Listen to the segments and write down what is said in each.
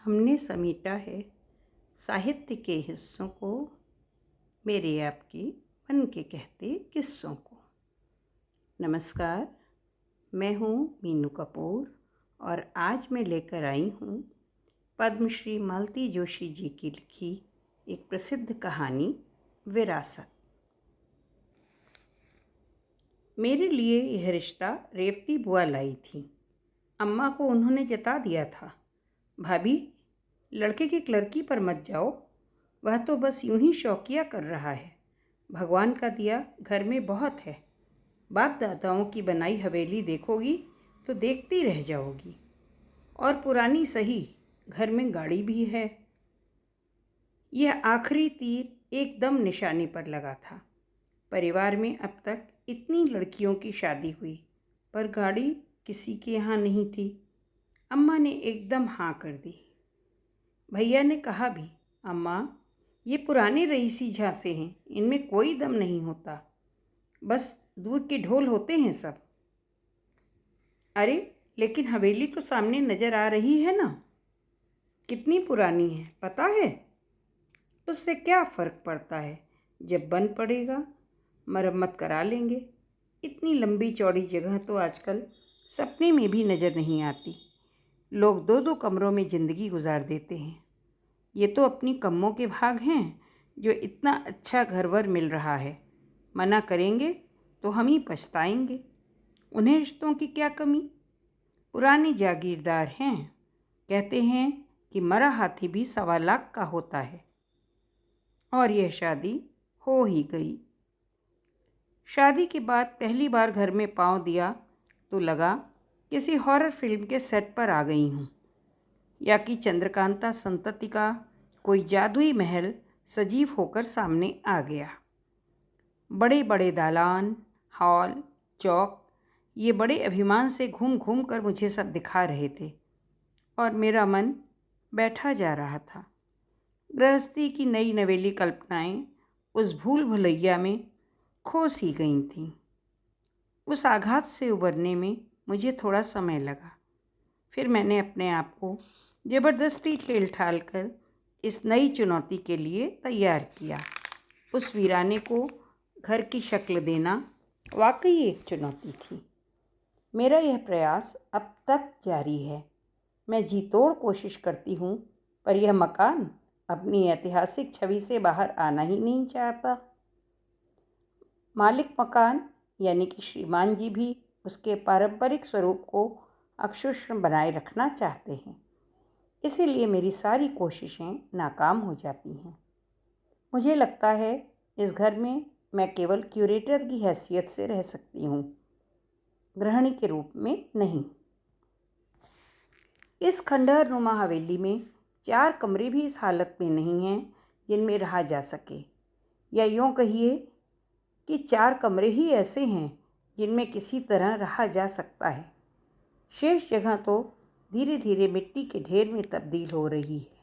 हमने समेटा है साहित्य के हिस्सों को, मेरे आपके मन के कहते किस्सों को। नमस्कार, मैं हूँ मीनू कपूर और आज मैं लेकर आई हूँ पद्मश्री मालती जोशी जी की लिखी एक प्रसिद्ध कहानी विरासत। मेरे लिए यह रिश्ता रेवती बुआ लाई थी। अम्मा को उन्होंने जता दिया था, भाभी लड़के की क्लर्की पर मत जाओ, वह तो बस यूं ही शौकिया कर रहा है। भगवान का दिया घर में बहुत है। बाप दादाओं की बनाई हवेली देखोगी तो देखती रह जाओगी, और पुरानी सही, घर में गाड़ी भी है। यह आखिरी तीर एकदम निशाने पर लगा था। परिवार में अब तक इतनी लड़कियों की शादी हुई, पर गाड़ी किसी के यहाँ नहीं थी। अम्मा ने एकदम हाँ कर दी। भैया ने कहा भी, अम्मा ये पुराने रईसी झांसे हैं, इनमें कोई दम नहीं होता, बस दूध के ढोल होते हैं सब। अरे लेकिन हवेली तो सामने नज़र आ रही है ना, कितनी पुरानी है पता है? उससे क्या फ़र्क पड़ता है, जब बन पड़ेगा मरम्मत करा लेंगे। इतनी लंबी चौड़ी जगह तो आजकल सपने में भी नज़र नहीं आती। लोग दो दो कमरों में ज़िंदगी गुजार देते हैं। ये तो अपनी कम्मों के भाग हैं जो इतना अच्छा घरवर मिल रहा है। मना करेंगे तो हम ही पछताएंगे। उन्हें रिश्तों की क्या कमी? पुराने जागीरदार हैं, कहते हैं कि मरा हाथी भी 1.25 लाख का होता है। और यह शादी हो ही गई। शादी के बाद पहली बार घर में पाँव दिया तो लगा किसी हॉरर फिल्म के सेट पर आ गई हूँ, या कि चंद्रकांता संतति का कोई जादुई महल सजीव होकर सामने आ गया। बड़े बड़े दालान, हॉल, चौक, ये बड़े अभिमान से घूम घूम कर मुझे सब दिखा रहे थे, और मेरा मन बैठा जा रहा था। गृहस्थी की नई नवेली कल्पनाएं उस भूल भुलैया में खो सी गई थीं। उस आघात से उबरने में मुझे थोड़ा समय लगा। फिर मैंने अपने आप को ज़बरदस्ती ठेल ठाल कर इस नई चुनौती के लिए तैयार किया। उस वीराने को घर की शक्ल देना वाकई एक चुनौती थी। मेरा यह प्रयास अब तक जारी है। मैं जी तोड़ कोशिश करती हूँ, पर यह मकान अपनी ऐतिहासिक छवि से बाहर आना ही नहीं चाहता। मालिक मकान यानी कि श्रीमान जी भी उसके पारंपरिक स्वरूप को अक्षुण्ण बनाए रखना चाहते हैं। इसीलिए मेरी सारी कोशिशें नाकाम हो जाती हैं। मुझे लगता है इस घर में मैं केवल क्यूरेटर की हैसियत से रह सकती हूँ, गृहिणी के रूप में नहीं। इस खंडहर नुमा हवेली में 4 कमरे भी इस हालत में नहीं हैं जिनमें रहा जा सके, या यूँ कहिए कि 4 कमरे ही ऐसे हैं जिनमें किसी तरह रहा जा सकता है। शेष जगह तो धीरे धीरे मिट्टी के ढेर में तब्दील हो रही है।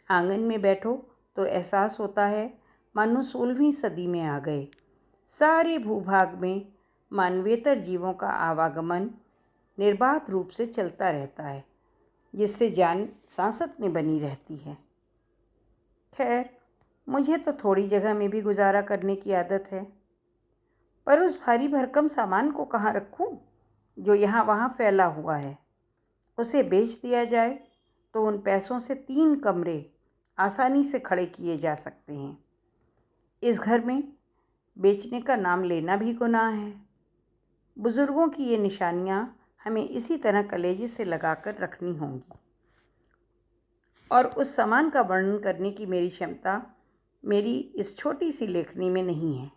आंगन में बैठो तो एहसास होता है मानो 16वीं सदी में आ गए। सारे भूभाग में मानवेतर जीवों का आवागमन निर्बाध रूप से चलता रहता है, जिससे जान सांसत में बनी रहती है। खैर, मुझे तो थोड़ी जगह में भी गुजारा करने की आदत है, पर उस भारी भरकम सामान को कहाँ रखूं जो यहाँ वहाँ फैला हुआ है। उसे बेच दिया जाए तो उन पैसों से 3 कमरे आसानी से खड़े किए जा सकते हैं। इस घर में बेचने का नाम लेना भी गुनाह है। बुज़ुर्गों की ये निशानियाँ हमें इसी तरह कलेजे से लगाकर रखनी होंगी। और उस सामान का वर्णन करने की मेरी क्षमता मेरी इस छोटी सी लेखनी में नहीं है।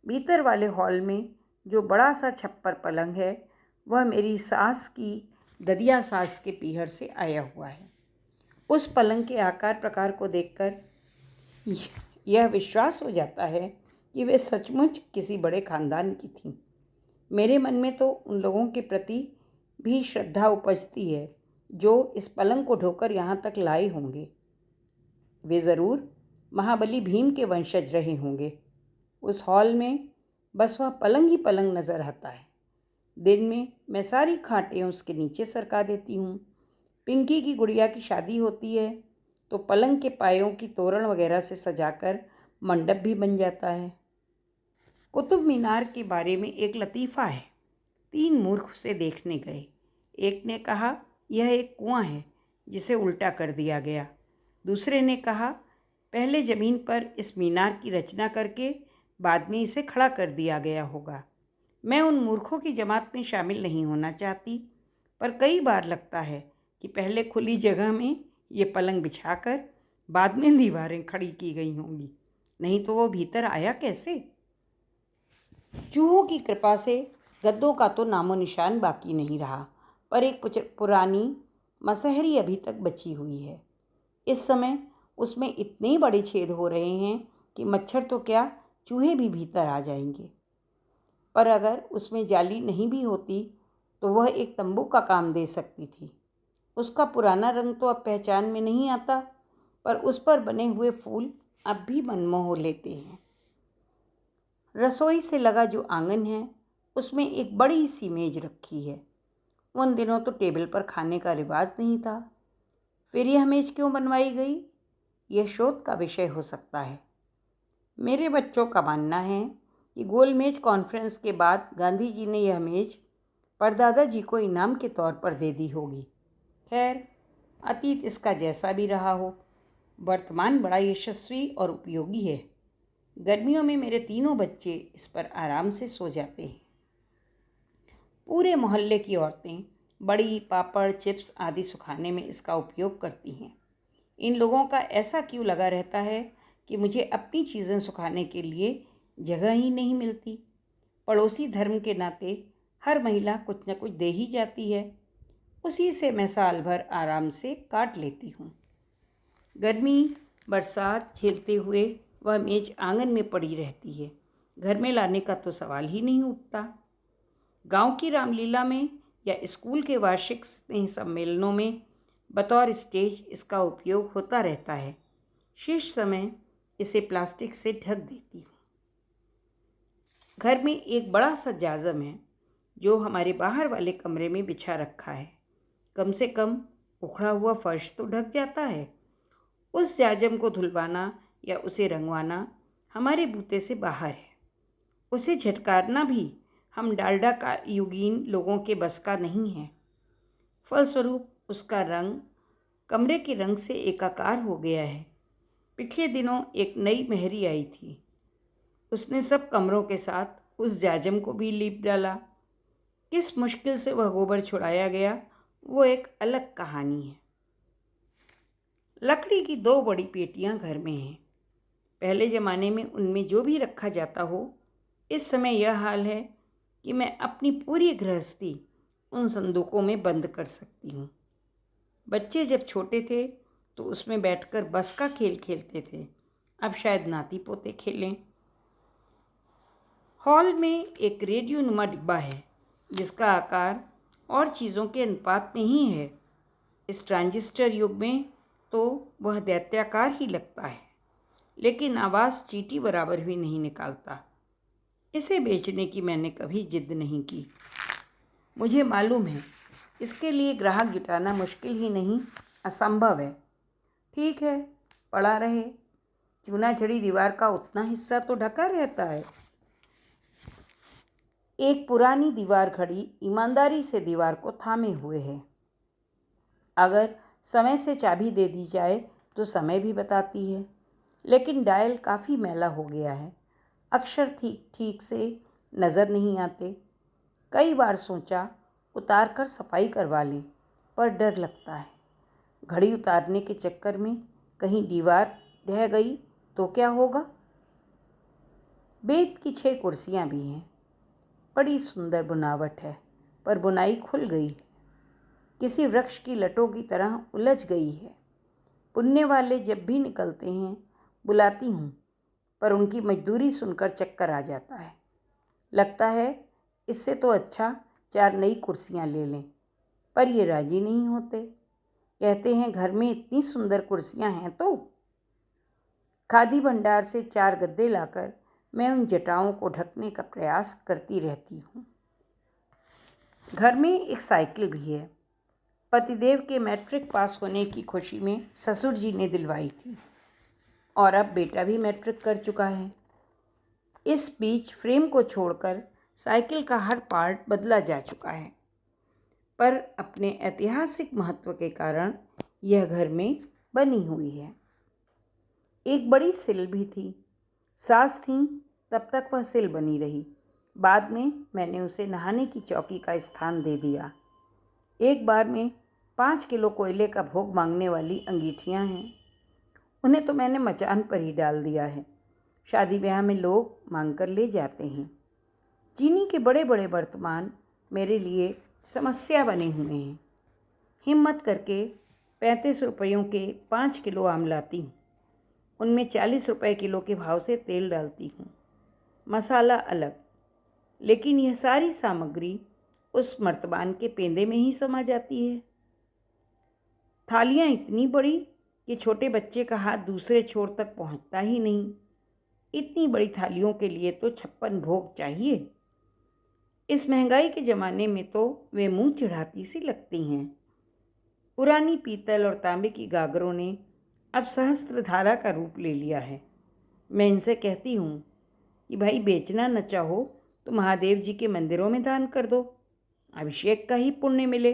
भीतर वाले हॉल में जो बड़ा सा छप्पर पलंग है, वह मेरी सास की ददिया सास के पीहर से आया हुआ है। उस पलंग के आकार प्रकार को देखकर यह विश्वास हो जाता है कि वे सचमुच किसी बड़े खानदान की थीं। मेरे मन में तो उन लोगों के प्रति भी श्रद्धा उपजती है जो इस पलंग को ढोकर यहाँ तक लाए होंगे। वे ज़रूर महाबली भीम के वंशज रहे होंगे। उस हॉल में बस वह पलंग ही पलंग नज़र आता है। दिन में मैं सारी खाटें उसके नीचे सरका देती हूँ। पिंकी की गुड़िया की शादी होती है तो पलंग के पायों की तोरण वगैरह से सजाकर मंडप भी बन जाता है। कुतुब मीनार के बारे में एक लतीफ़ा है। 3 मूर्ख उसे देखने गए। एक ने कहा, यह एक कुआं है जिसे उल्टा कर दिया गया। दूसरे ने कहा, पहले ज़मीन पर इस मीनार की रचना करके बाद में इसे खड़ा कर दिया गया होगा। मैं उन मूर्खों की जमात में शामिल नहीं होना चाहती, पर कई बार लगता है कि पहले खुली जगह में ये पलंग बिछाकर बाद में दीवारें खड़ी की गई होंगी, नहीं तो वो भीतर आया कैसे। चूहों की कृपा से गद्दों का तो नामो निशान बाकी नहीं रहा, पर एक पुरानी मसहरी अभी तक बची हुई है। इस समय उसमें इतने बड़े छेद हो रहे हैं कि मच्छर तो क्या, चूहे भी भीतर आ जाएंगे। पर अगर उसमें जाली नहीं भी होती तो वह एक तंबू का काम दे सकती थी। उसका पुराना रंग तो अब पहचान में नहीं आता, पर उस पर बने हुए फूल अब भी मनमोह लेते हैं। रसोई से लगा जो आंगन है उसमें एक बड़ी सी मेज रखी है। उन दिनों तो टेबल पर खाने का रिवाज नहीं था, फिर यह मेज क्यों बनवाई गई, यह शोध का विषय हो सकता है। मेरे बच्चों का मानना है कि गोलमेज कॉन्फ्रेंस के बाद गांधी जी ने यह मेज परदादा जी को इनाम के तौर पर दे दी होगी। खैर, अतीत इसका जैसा भी रहा हो, वर्तमान बड़ा यशस्वी और उपयोगी है। गर्मियों में मेरे तीनों बच्चे इस पर आराम से सो जाते हैं। पूरे मोहल्ले की औरतें बड़ी, पापड़, चिप्स आदि सुखाने में इसका उपयोग करती हैं। इन लोगों का ऐसा क्यों लगा रहता है कि मुझे अपनी चीज़ें सुखाने के लिए जगह ही नहीं मिलती। पड़ोसी धर्म के नाते हर महिला कुछ न कुछ दे ही जाती है, उसी से मैं साल भर आराम से काट लेती हूँ। गर्मी बरसात झेलते हुए वह मेज आंगन में पड़ी रहती है। घर में लाने का तो सवाल ही नहीं उठता। गांव की रामलीला में या स्कूल के वार्षिक स्नेह सम्मेलनों में बतौर स्टेज इसका उपयोग होता रहता है। शेष समय इसे प्लास्टिक से ढक देती हूँ। घर में एक बड़ा सा जाजम है जो हमारे बाहर वाले कमरे में बिछा रखा है। कम से कम उखड़ा हुआ फर्श तो ढक जाता है। उस जाजम को धुलवाना या उसे रंगवाना हमारे बूते से बाहर है। उसे झटकारना भी हम डालडा का युगीन लोगों के बस का नहीं है। फलस्वरूप उसका रंग कमरे के रंग से एकाकार हो गया है। पिछले दिनों एक नई मेहरी आई थी। उसने सब कमरों के साथ उस जाजम को भी लीप डाला। किस मुश्किल से वह गोबर छुड़ाया गया, वो एक अलग कहानी है। लकड़ी की 2 बड़ी पेटियां घर में हैं। पहले ज़माने में उनमें जो भी रखा जाता हो, इस समय यह हाल है कि मैं अपनी पूरी गृहस्थी उन संदूकों में बंद कर सकती हूँ। बच्चे जब छोटे थे तो उसमें बैठकर बस का खेल खेलते थे, अब शायद नाती पोते खेलें। हॉल में एक रेडियोनुमा डिब्बा है जिसका आकार और चीज़ों के अनुपात में ही है। इस ट्रांजिस्टर युग में तो वह दैत्याकार ही लगता है, लेकिन आवाज़ चींटी बराबर भी नहीं निकालता। इसे बेचने की मैंने कभी जिद नहीं की। मुझे मालूम है इसके लिए ग्राहक जुटाना मुश्किल ही नहीं, असंभव है। ठीक है, पड़ा रहे। चूना चढ़ी दीवार का उतना हिस्सा तो ढका रहता है। एक पुरानी दीवार घड़ी ईमानदारी से दीवार को थामे हुए है। अगर समय से चाबी दे दी जाए तो समय भी बताती है, लेकिन डायल काफ़ी मैला हो गया है। अक्षर ठीक से नज़र नहीं आते। कई बार सोचा उतार कर सफाई करवा लें, पर डर लगता है घड़ी उतारने के चक्कर में कहीं दीवार ढह गई तो क्या होगा। बेत की 6 कुर्सियाँ भी हैं। बड़ी सुंदर बुनावट है, पर बुनाई खुल गई है, किसी वृक्ष की लटों की तरह उलझ गई है। बुनने वाले जब भी निकलते हैं बुलाती हूँ, पर उनकी मजदूरी सुनकर चक्कर आ जाता है। लगता है इससे तो अच्छा 4 नई कुर्सियाँ ले लें, पर ये राजी नहीं होते। कहते हैं घर में इतनी सुंदर कुर्सियाँ हैं तो। खादी भंडार से 4 गद्दे लाकर मैं उन जटाओं को ढकने का प्रयास करती रहती हूँ। घर में एक साइकिल भी है। पतिदेव के मैट्रिक पास होने की खुशी में ससुर जी ने दिलवाई थी और अब बेटा भी मैट्रिक कर चुका है। इस बीच फ्रेम को छोड़कर साइकिल का हर पार्ट बदला जा चुका है, पर अपने ऐतिहासिक महत्व के कारण यह घर में बनी हुई है। एक बड़ी सिल भी थी। सास थी तब तक वह सिल बनी रही। बाद में मैंने उसे नहाने की चौकी का स्थान दे दिया। एक बार में 5 किलो कोयले का भोग मांगने वाली अंगीठियाँ हैं। उन्हें तो मैंने मचान पर ही डाल दिया है। शादी ब्याह में लोग मांग कर ले जाते हैं। चीनी के बड़े बड़े बर्तमान मेरे लिए समस्या बने हुए हैं। हिम्मत करके 35 रुपयों के 5 किलो आम लाती हूँ। उनमें 40 रुपये किलो के भाव से तेल डालती हूँ, मसाला अलग। लेकिन यह सारी सामग्री उस मर्तबान के पेंदे में ही समा जाती है। थालियाँ इतनी बड़ी कि छोटे बच्चे का हाथ दूसरे छोर तक पहुँचता ही नहीं। इतनी बड़ी थालियों के लिए तो 56 भोग चाहिए। इस महंगाई के ज़माने में तो वे मुंह चिढ़ाती सी लगती हैं। पुरानी पीतल और तांबे की गागरों ने अब सहस्त्रधारा का रूप ले लिया है। मैं इनसे कहती हूँ कि भाई बेचना न चाहो तो महादेव जी के मंदिरों में दान कर दो, अभिषेक का ही पुण्य मिले।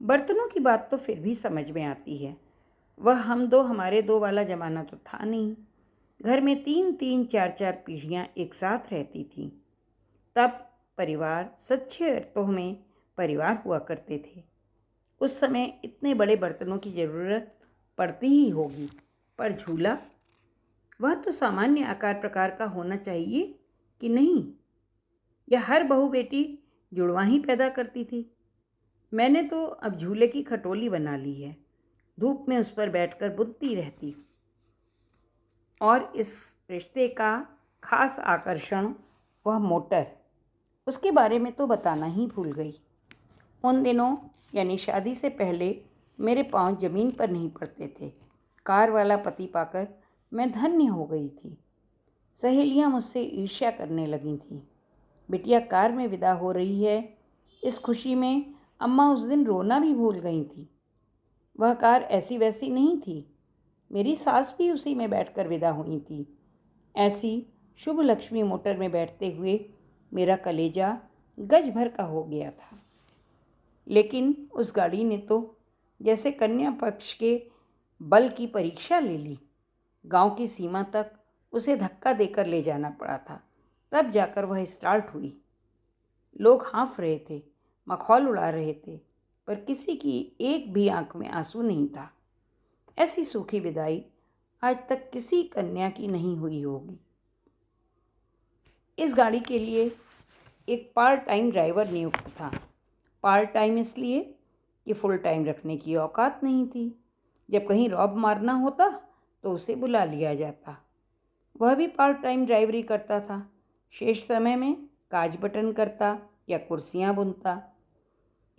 बर्तनों की बात तो फिर भी समझ में आती है। वह हम दो हमारे दो वाला ज़माना तो था नहीं। घर में 3-3, 4-4 पीढ़ियाँ एक साथ रहती थीं। तब परिवार सच्चे अर्थों में परिवार हुआ करते थे। उस समय इतने बड़े बर्तनों की ज़रूरत पड़ती ही होगी, पर झूला वह तो सामान्य आकार प्रकार का होना चाहिए कि नहीं? या हर बहू बेटी जुड़वा ही पैदा करती थी? मैंने तो अब झूले की खटोली बना ली है। धूप में उस पर बैठकर बुनती रहती हूँ। और इस रिश्ते का खास आकर्षण वह मोटर, उसके बारे में तो बताना ही भूल गई। उन दिनों यानी शादी से पहले मेरे पांव जमीन पर नहीं पड़ते थे। कार वाला पति पाकर मैं धन्य हो गई थी। सहेलियां मुझसे ईर्ष्या करने लगी थीं। बिटिया कार में विदा हो रही है, इस खुशी में अम्मा उस दिन रोना भी भूल गई थी। वह कार ऐसी वैसी नहीं थी। मेरी सास भी उसी में बैठकर विदा हुई थी। ऐसी शुभ लक्ष्मी मोटर में बैठते हुए मेरा कलेजा गज भर का हो गया था। लेकिन उस गाड़ी ने तो जैसे कन्या पक्ष के बल की परीक्षा ले ली। गांव की सीमा तक उसे धक्का देकर ले जाना पड़ा था, तब जाकर वह स्टार्ट हुई। लोग हाँफ रहे थे, मखौल उड़ा रहे थे, पर किसी की एक भी आंख में आंसू नहीं था। ऐसी सूखी विदाई आज तक किसी कन्या की नहीं हुई होगी। इस गाड़ी के लिए एक पार्ट टाइम ड्राइवर नियुक्त था। पार्ट टाइम इसलिए कि फुल टाइम रखने की औकात नहीं थी। जब कहीं रौब मारना होता तो उसे बुला लिया जाता। वह भी पार्ट टाइम ड्राइवरी करता था। शेष समय में काज बटन करता या कुर्सियाँ बुनता।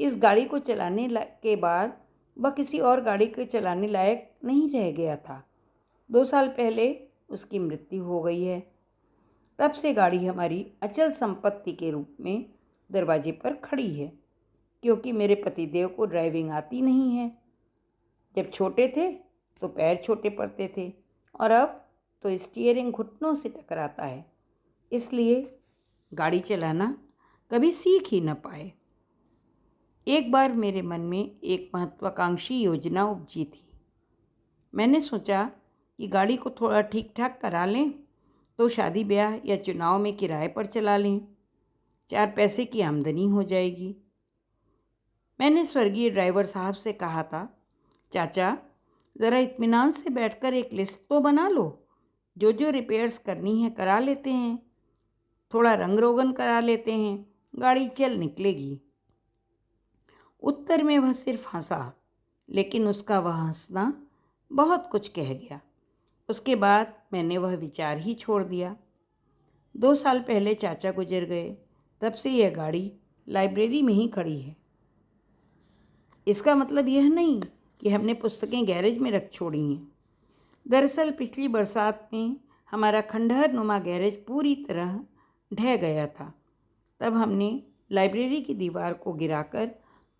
इस गाड़ी को चलाने के बाद वह किसी और गाड़ी के चलाने लायक नहीं रह गया था। 2 साल पहले उसकी मृत्यु हो गई है। तब से गाड़ी हमारी अचल संपत्ति के रूप में दरवाजे पर खड़ी है, क्योंकि मेरे पतिदेव को ड्राइविंग आती नहीं है। जब छोटे थे तो पैर छोटे पड़ते थे और अब तो स्टीयरिंग घुटनों से टकराता है, इसलिए गाड़ी चलाना कभी सीख ही न पाए। एक बार मेरे मन में एक महत्वाकांक्षी योजना उपजी थी। मैंने सोचा कि गाड़ी को थोड़ा ठीक ठाक करा लें तो शादी ब्याह या चुनाव में किराए पर चला लें, 4 पैसे की आमदनी हो जाएगी। मैंने स्वर्गीय ड्राइवर साहब से कहा था, चाचा ज़रा इत्मीनान से बैठकर एक लिस्ट तो बना लो, जो जो रिपेयर्स करनी है करा लेते हैं, थोड़ा रंग रोगन करा लेते हैं, गाड़ी चल निकलेगी। उत्तर में वह सिर्फ हंसा, लेकिन उसका वह हंसना बहुत कुछ कह गया। उसके बाद मैंने वह विचार ही छोड़ दिया। 2 साल पहले चाचा गुजर गए, तब से यह गाड़ी लाइब्रेरी में ही खड़ी है। इसका मतलब यह नहीं कि हमने पुस्तकें गैरेज में रख छोड़ी हैं। दरअसल पिछली बरसात में हमारा खंडहर नुमा गैरेज पूरी तरह ढह गया था। तब हमने लाइब्रेरी की दीवार को गिराकर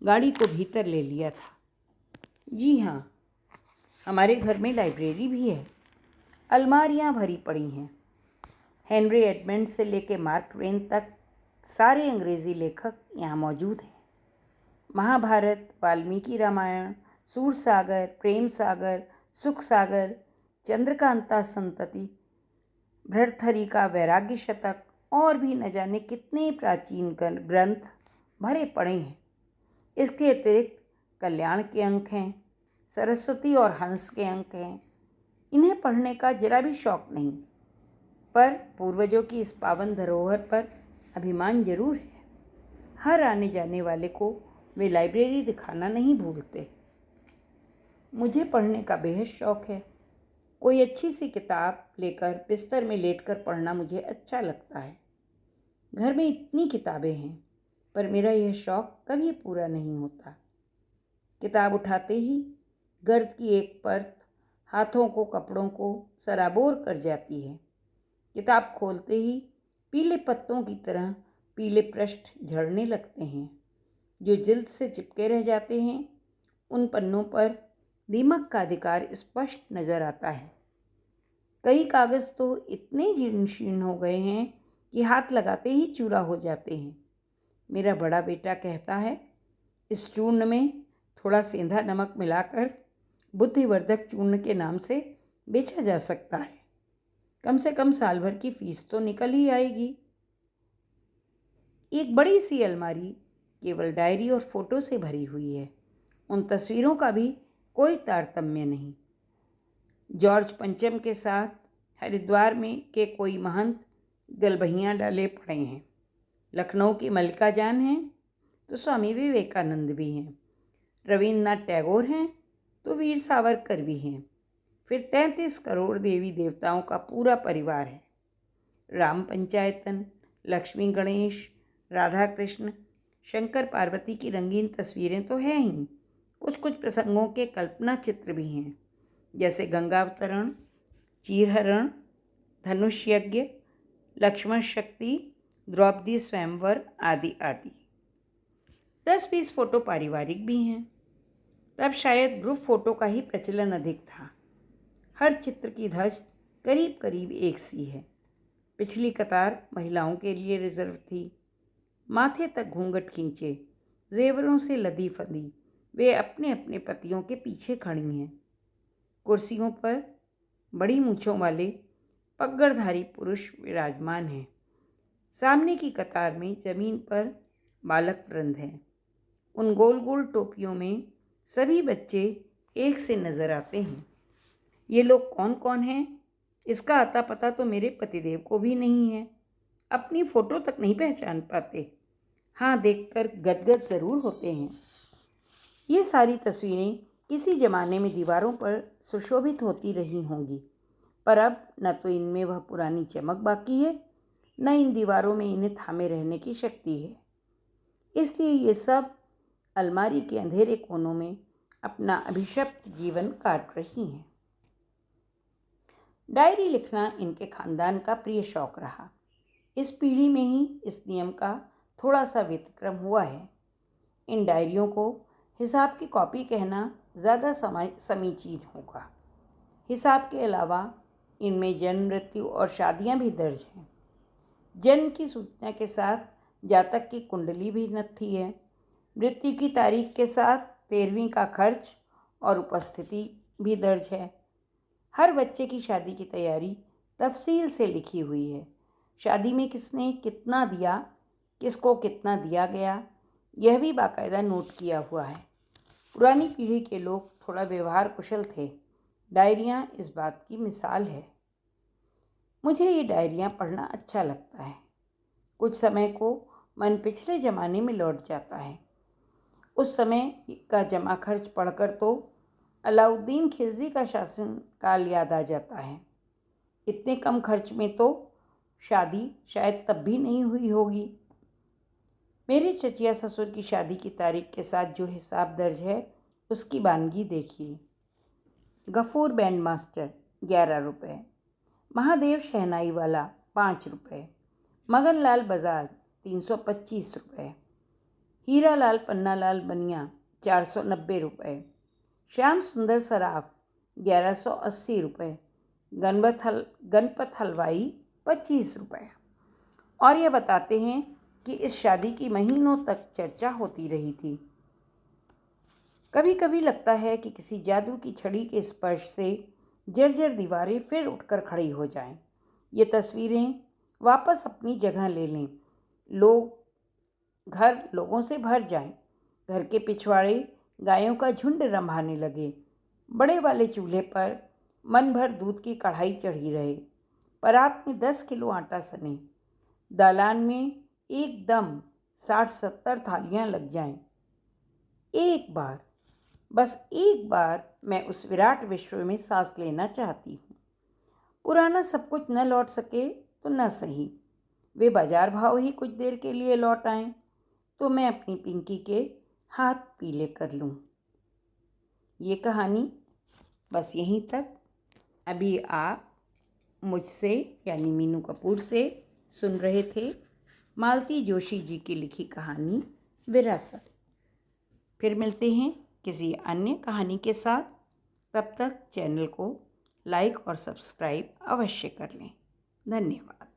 गाड़ी को भीतर ले लिया था। जी हाँ, हमारे घर में लाइब्रेरी भी है। अलमारियाँ भरी पड़ी हैं। हेनरी एडमंड से लेकर मार्क ट्वेन तक सारे अंग्रेज़ी लेखक यहाँ मौजूद हैं। महाभारत, वाल्मीकि रामायण, सूरसागर, प्रेम सागर, सुख सागर, चंद्रकांता संतति, भर्तृहरि वैराग्य शतक और भी न जाने कितने प्राचीन ग्रंथ भरे पड़े हैं। इसके अतिरिक्त कल्याण के अंक हैं, सरस्वती और हंस के अंक हैं। इन्हें पढ़ने का जरा भी शौक नहीं, पर पूर्वजों की इस पावन धरोहर पर अभिमान जरूर है। हर आने जाने वाले को वे लाइब्रेरी दिखाना नहीं भूलते। मुझे पढ़ने का बेहद शौक है। कोई अच्छी सी किताब लेकर बिस्तर में लेटकर पढ़ना मुझे अच्छा लगता है। घर में इतनी किताबें हैं, पर मेरा यह शौक कभी पूरा नहीं होता। किताब उठाते ही गर्द की एक परत हाथों को, कपड़ों को सराबोर कर जाती है। किताब खोलते ही पीले पत्तों की तरह पीले पृष्ठ झड़ने लगते हैं। जो जिल्द से चिपके रह जाते हैं, उन पन्नों पर दीमक का अधिकार स्पष्ट नज़र आता है। कई कागज़ तो इतने जीर्ण शीर्ण हो गए हैं कि हाथ लगाते ही चूरा हो जाते हैं। मेरा बड़ा बेटा कहता है, इस चूर्ण में थोड़ा सेंधा नमक मिलाकर बुद्धिवर्धक चूर्ण के नाम से बेचा जा सकता है। कम से कम साल भर की फीस तो निकल ही आएगी। एक बड़ी सी अलमारी केवल डायरी और फोटो से भरी हुई है। उन तस्वीरों का भी कोई तारतम्य नहीं। जॉर्ज पंचम के साथ हरिद्वार में के कोई महंत गलबहियाँ डाले पड़े हैं। लखनऊ की मल्लिका जान हैं तो स्वामी विवेकानंद भी हैं। रविन्द्रनाथ टैगोर हैं तो वीर सावरकर भी हैं। फिर 33 करोड़ देवी देवताओं का पूरा परिवार है। राम पंचायतन, लक्ष्मी गणेश, राधा कृष्ण, शंकर पार्वती की रंगीन तस्वीरें तो हैं ही। कुछ कुछ प्रसंगों के कल्पना चित्र भी हैं, जैसे गंगावतरण, चीरहरण, धनुष यज्ञ, लक्ष्मण शक्ति, द्रौपदी स्वयंवर आदि आदि। 10-20 फोटो पारिवारिक भी हैं। तब शायद ग्रुप फोटो का ही प्रचलन अधिक था। हर चित्र की धज करीब करीब एक सी है। पिछली कतार महिलाओं के लिए रिजर्व थी। माथे तक घूंघट खींचे, जेवरों से लदी फंदी, वे अपने अपने पतियों के पीछे खड़ी हैं। कुर्सियों पर बड़ी मूँछों वाले पगड़धारी पुरुष विराजमान हैं। सामने की कतार में जमीन पर बालक वृंद हैं। उन गोल गोल टोपियों में सभी बच्चे एक से नज़र आते हैं। ये लोग कौन कौन हैं, इसका अता पता तो मेरे पतिदेव को भी नहीं है। अपनी फ़ोटो तक नहीं पहचान पाते। हाँ, देखकर गदगद ज़रूर होते हैं। ये सारी तस्वीरें किसी ज़माने में दीवारों पर सुशोभित होती रही होंगी, पर अब न तो इनमें वह पुरानी चमक बाकी है, न इन दीवारों में इन्हें थामे रहने की शक्ति है। इसलिए ये सब अलमारी के अंधेरे कोनों में अपना अभिशप्त जीवन काट रही हैं। डायरी लिखना इनके खानदान का प्रिय शौक रहा। इस पीढ़ी में ही इस नियम का थोड़ा सा व्यतिक्रम हुआ है। इन डायरियों को हिसाब की कॉपी कहना ज़्यादा समीचीन होगा। हिसाब के अलावा इनमें जन्म, मृत्यु और शादियां भी दर्ज हैं। जन्म की सूचना के साथ जातक की कुंडली भी नत्थी है। मृत्यु की तारीख के साथ 13वीं का खर्च और उपस्थिति भी दर्ज है। हर बच्चे की शादी की तैयारी तफसील से लिखी हुई है। शादी में किसने कितना दिया, किसको कितना दिया गया, यह भी बाकायदा नोट किया हुआ है। पुरानी पीढ़ी के लोग थोड़ा व्यवहार कुशल थे। डायरियाँ इस बात की मिसाल है। मुझे ये डायरियाँ पढ़ना अच्छा लगता है। कुछ समय को मन पिछले ज़माने में लौट जाता है। उस समय का जमा खर्च पढ़कर तो अलाउद्दीन खिलजी का शासन काल याद आ जाता है। इतने कम खर्च में तो शादी शायद तब भी नहीं हुई होगी। मेरे चचिया ससुर की शादी की तारीख के साथ जो हिसाब दर्ज है, उसकी बानगी देखिए। गफूर बैंड मास्टर 11 रुपये, महादेव शहनाई वाला 5 रुपये, मगन लाल बजाज 325 रुपये, हीरा लाल पन्ना लाल बनिया 490 रुपये, श्याम सुंदर सराफ 1180 रुपये, गणपत हलवाई 25 रुपये। और ये बताते हैं कि इस शादी की महीनों तक चर्चा होती रही थी। कभी कभी लगता है कि किसी जादू की छड़ी के स्पर्श से जर्जर दीवारें फिर उठकर खड़ी हो जाएं। ये तस्वीरें वापस अपनी जगह ले लें, घर लोगों से भर जाएं। घर के पिछवाड़े गायों का झुंड रंभाने लगे। बड़े वाले चूल्हे पर मन भर दूध की कढ़ाई चढ़ी रहे। परात में 10 किलो आटा सने। दालान में एकदम 60-70 थालियां लग जाएं। एक बार, बस एक बार मैं उस विराट विश्व में सांस लेना चाहती हूँ। पुराना सब कुछ न लौट सके तो न सही, वे बाजार भाव ही कुछ देर के लिए लौट आएं तो मैं अपनी पिंकी के हाथ पीले कर लूँ। ये कहानी बस यहीं तक। अभी आप मुझसे यानी मीनू कपूर से सुन रहे थे मालती जोशी जी की लिखी कहानी विरासत। फिर मिलते हैं किसी अन्य कहानी के साथ। तब तक चैनल को लाइक और सब्सक्राइब अवश्य कर लें। धन्यवाद।